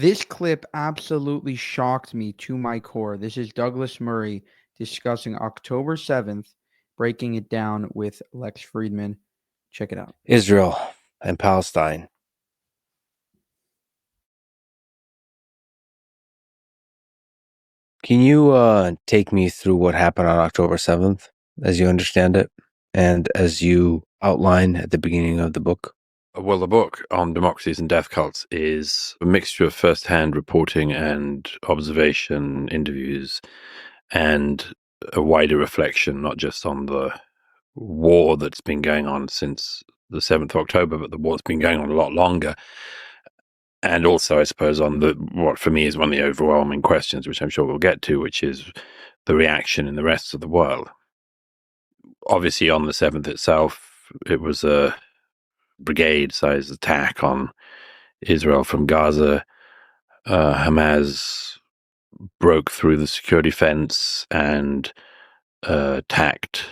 This clip absolutely shocked me to my core. This is Douglas Murray discussing October 7th, breaking it down with Lex Friedman. Check it out. Israel and Palestine. Can you take me through what happened on October 7th, as you understand it, and as you outline at the beginning of the book? Well, the book on democracies and death cults is a mixture of first-hand reporting and observation, interviews, and a wider reflection, not just on the war that's been going on since the 7th of October, but the war that's been going on a lot longer. And also, I suppose, on what for me is one of the overwhelming questions, which I'm sure we'll get to, which is the reaction in the rest of the world. Obviously, on the 7th itself, it was a brigade-sized attack on Israel from Gaza. Hamas broke through the security fence and attacked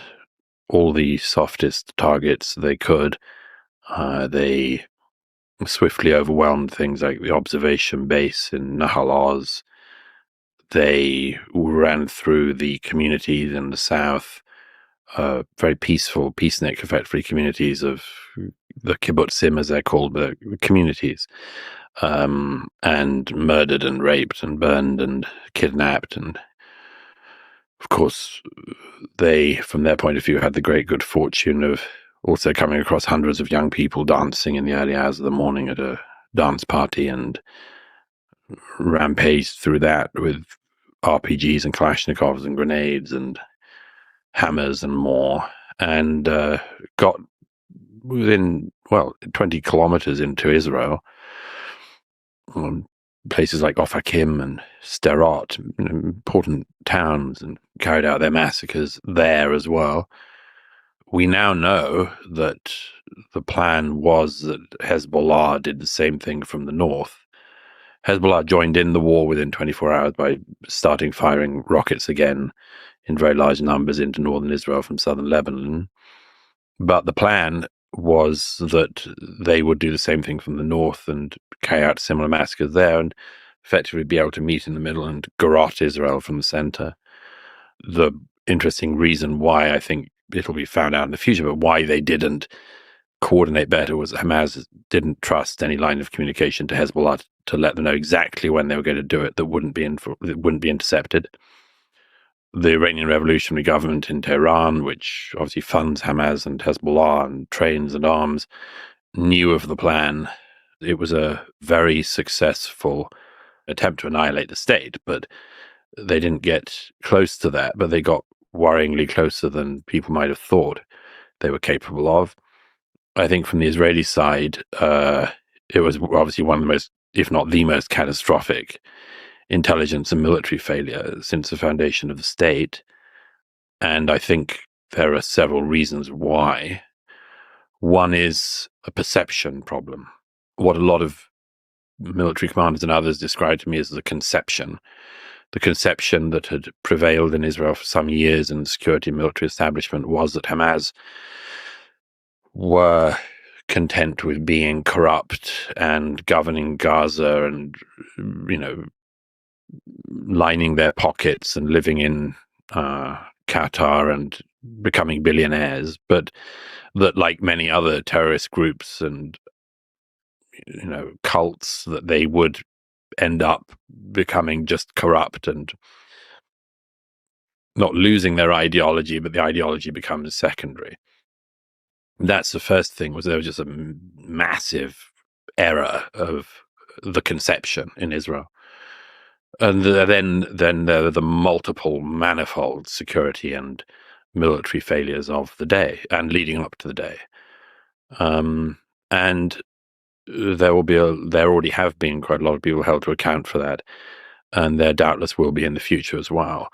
all the softest targets they could. They swiftly overwhelmed things like the observation base in Nahal Oz. They ran through the communities in the south, very peaceful, peacenik, effectively communities of the kibbutzim, as they're called, the communities, and murdered and raped and burned and kidnapped. And of course, they, from their point of view, had the great good fortune of also coming across hundreds of young people dancing in the early hours of the morning at a dance party, and rampaged through that with RPGs and Kalashnikovs and grenades and hammers and more, and got within, 20 kilometers into Israel, places like Ofakim and Sderot, important towns, and carried out their massacres there as well. We now know that the plan was that Hezbollah did the same thing from the north. Hezbollah joined in the war within 24 hours by starting firing rockets again in very large numbers into northern Israel from southern Lebanon. But the plan was that they would do the same thing from the north and carry out similar massacres there and effectively be able to meet in the middle and garrote Israel from the center. The interesting reason why, I think it'll be found out in the future, but why they didn't coordinate better was that Hamas didn't trust any line of communication to Hezbollah to let them know exactly when they were going to do it that wouldn't be intercepted. The Iranian Revolutionary Government in Tehran, which obviously funds Hamas and Hezbollah and trains and arms, knew of the plan. It was a very successful attempt to annihilate the state, but they didn't get close to that, but they got worryingly closer than people might have thought they were capable of. I think from the Israeli side, it was obviously one of the most, if not the most catastrophic intelligence and military failure since the foundation of the state. And I think there are several reasons why. One is a perception problem. What a lot of military commanders and others described to me as the conception that had prevailed in Israel for some years in the security and military establishment was that Hamas were content with being corrupt and governing Gaza and, lining their pockets and living in Qatar and becoming billionaires, but that, like many other terrorist groups and cults, that they would end up becoming just corrupt and not losing their ideology, but the ideology becomes secondary. That's the first thing, was there was just a massive error of the conception in Israel. And then there are the multiple, manifold security and military failures of the day and leading up to the day. And there already have been quite a lot of people held to account for that, and there doubtless will be in the future as well.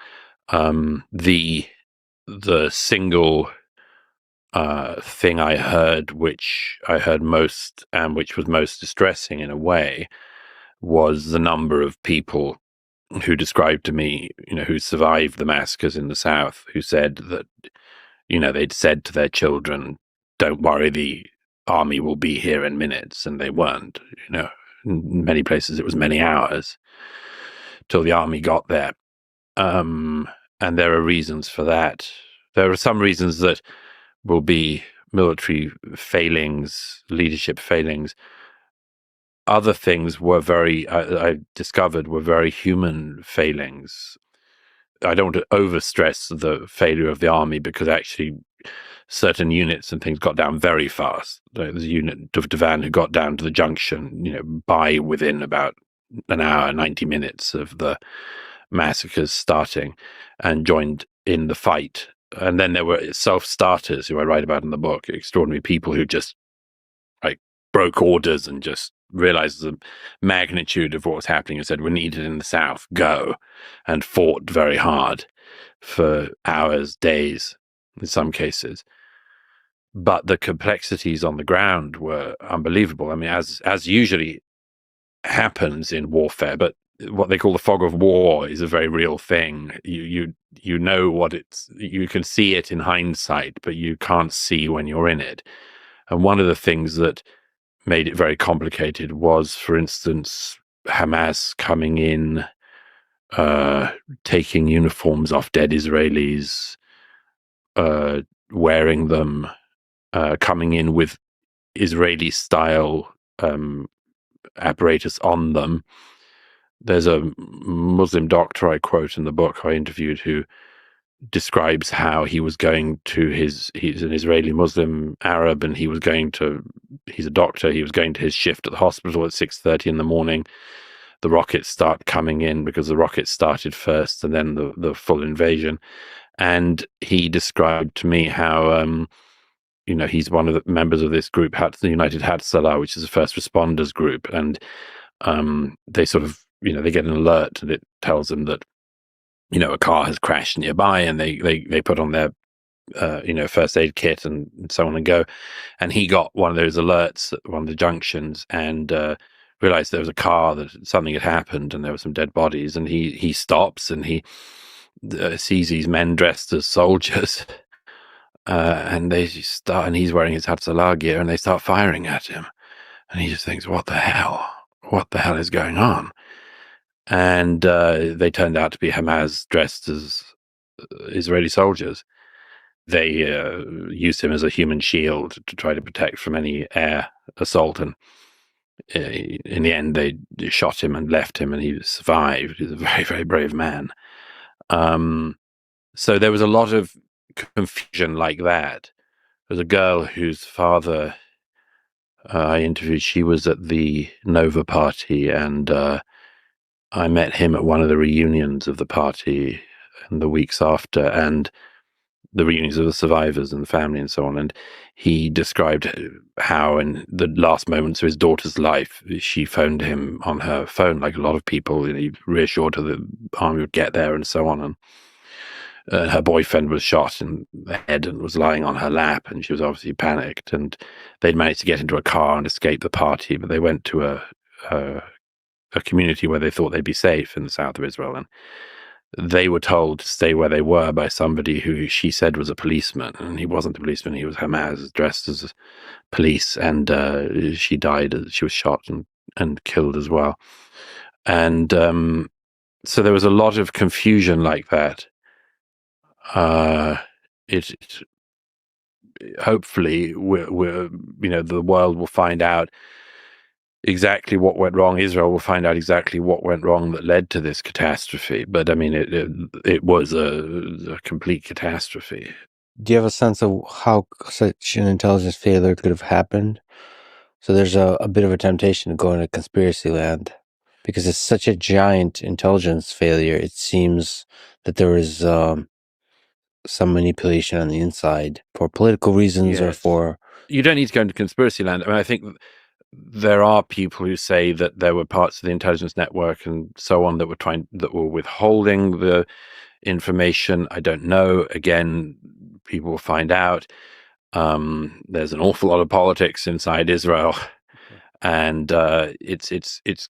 The single thing I heard, which I heard most and which was most distressing in a way, was the number of people who described to me, who survived the massacres in the South, who said that, they'd said to their children, "Don't worry, the army will be here in minutes," and they weren't. In many places, it was many hours till the army got there. And there are reasons for that. There are some reasons that will be military failings, leadership failings. Other things were I discovered were very human failings. I don't want to overstress the failure of the army, because actually certain units and things got down very fast. There's a unit of Devan who got down to the junction, by within about an hour, 90 minutes of the massacres starting, and joined in the fight. And then there were self-starters who I write about in the book, extraordinary people who just broke orders and just realized the magnitude of what was happening and said, we're needed in the south, go, and fought very hard for hours, days, in some cases. But the complexities on the ground were unbelievable. I mean, as usually happens in warfare, but what they call the fog of war is a very real thing. You know what you can see it in hindsight, but you can't see when you're in it. And one of the things that made it very complicated was, for instance, Hamas coming in, taking uniforms off dead Israelis, wearing them, coming in with Israeli-style apparatus on them. There's a Muslim doctor I quote in the book I interviewed who describes how he was going to he's an Israeli Muslim Arab, and he's a doctor, he was going to his shift at the hospital at 6:30 in the morning. The rockets start coming in, because the rockets started first and then the full invasion. And he described to me how he's one of the members of this group, the United Hatzalah, which is a first responders group, and they sort of they get an alert and it tells them that a car has crashed nearby, and they put on their first aid kit and so on and go. And he got one of those alerts at one of the junctions and realized there was a car, that something had happened and there were some dead bodies. And he stops and he sees these men dressed as soldiers, and they start, and he's wearing his Hatzalah gear, and they start firing at him. And he just thinks, what the hell is going on? And they turned out to be Hamas dressed as Israeli soldiers. They used him as a human shield to try to protect from any air assault. And in the end, they shot him and left him, and he survived. He's a very, very brave man. So there was a lot of confusion like that. There's a girl whose father I interviewed. She was at the Nova party, and I met him at one of the reunions of the party in the weeks after, and the reunions of the survivors and the family and so on. And he described how in the last moments of his daughter's life, she phoned him on her phone, like a lot of people. He reassured her that the army would get there and so on. And her boyfriend was shot in the head and was lying on her lap, and she was obviously panicked. And they'd managed to get into a car and escape the party, but they went to a community where they thought they'd be safe in the south of Israel. And they were told to stay where they were by somebody who she said was a policeman, and he wasn't a policeman. He was Hamas dressed as police, and she died. She was shot and killed as well. And so there was a lot of confusion like that. Hopefully we're the world will find out exactly what went wrong. Israel will find out exactly what went wrong that led to this catastrophe. But I mean, it was a complete catastrophe. Do you have a sense of how such an intelligence failure could have happened? So there's a bit of a temptation to go into conspiracy land, because it's such a giant intelligence failure. It seems that there was some manipulation on the inside for political reasons, or for... You don't need to go into conspiracy land. I mean, I think there are people who say that there were parts of the intelligence network and so on that were withholding the information. I don't know. Again, people will find out. There's an awful lot of politics inside Israel, and it's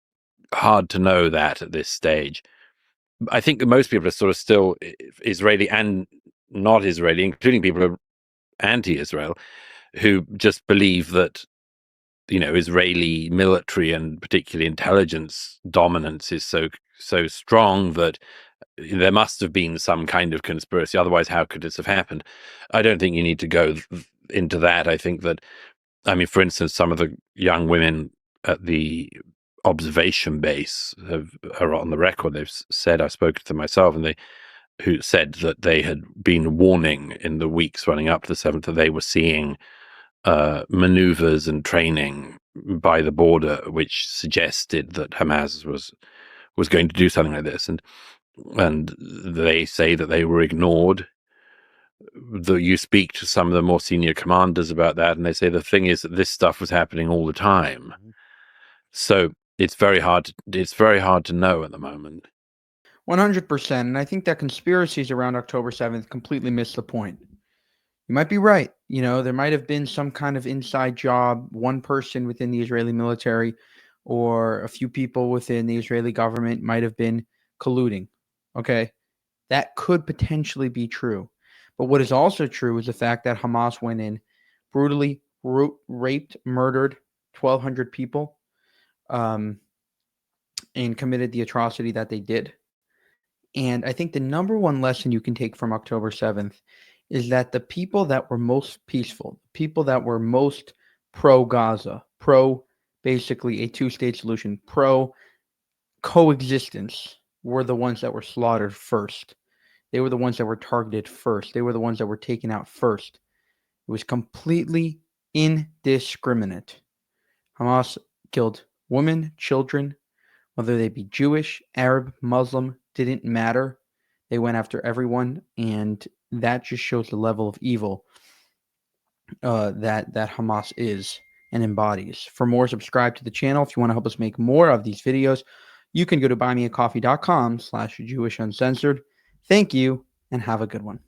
hard to know that at this stage. I think that most people are sort of still Israeli and not Israeli, including people who are anti-Israel, who just believe that Israeli military and particularly intelligence dominance is so strong that there must have been some kind of conspiracy. Otherwise, how could this have happened? I don't think you need to go into that. I think that, for instance, some of the young women at the observation base are on the record. They've said, I've spoken to them myself, and who said that they had been warning in the weeks running up to the 7th that they were seeing maneuvers and training by the border, which suggested that Hamas was going to do something like this, and they say that they were ignored. You speak to some of the more senior commanders about that, and they say the thing is that this stuff was happening all the time. So it's very hard to know at the moment. 100%. And I think that conspiracies around October 7th completely miss the point. You might be right. There might have been some kind of inside job, one person within the Israeli military or a few people within the Israeli government might have been colluding. Okay. That could potentially be true. But what is also true is the fact that Hamas went in, brutally raped, murdered 1,200 people, and committed the atrocity that they did. And I think the number one lesson you can take from October 7th is that the people that were most peaceful, people that were most pro-Gaza, pro basically a two-state solution, pro coexistence, were the ones that were slaughtered first. They were the ones that were targeted first. They were the ones that were taken out first. It was completely indiscriminate. Hamas killed women, children, whether they be Jewish, Arab, Muslim, didn't matter. They went after everyone, and that just shows the level of evil that Hamas is and embodies. For more, subscribe to the channel. If you want to help us make more of these videos, you can go to buymeacoffee.com/JewishUncensored. Thank you, and have a good one.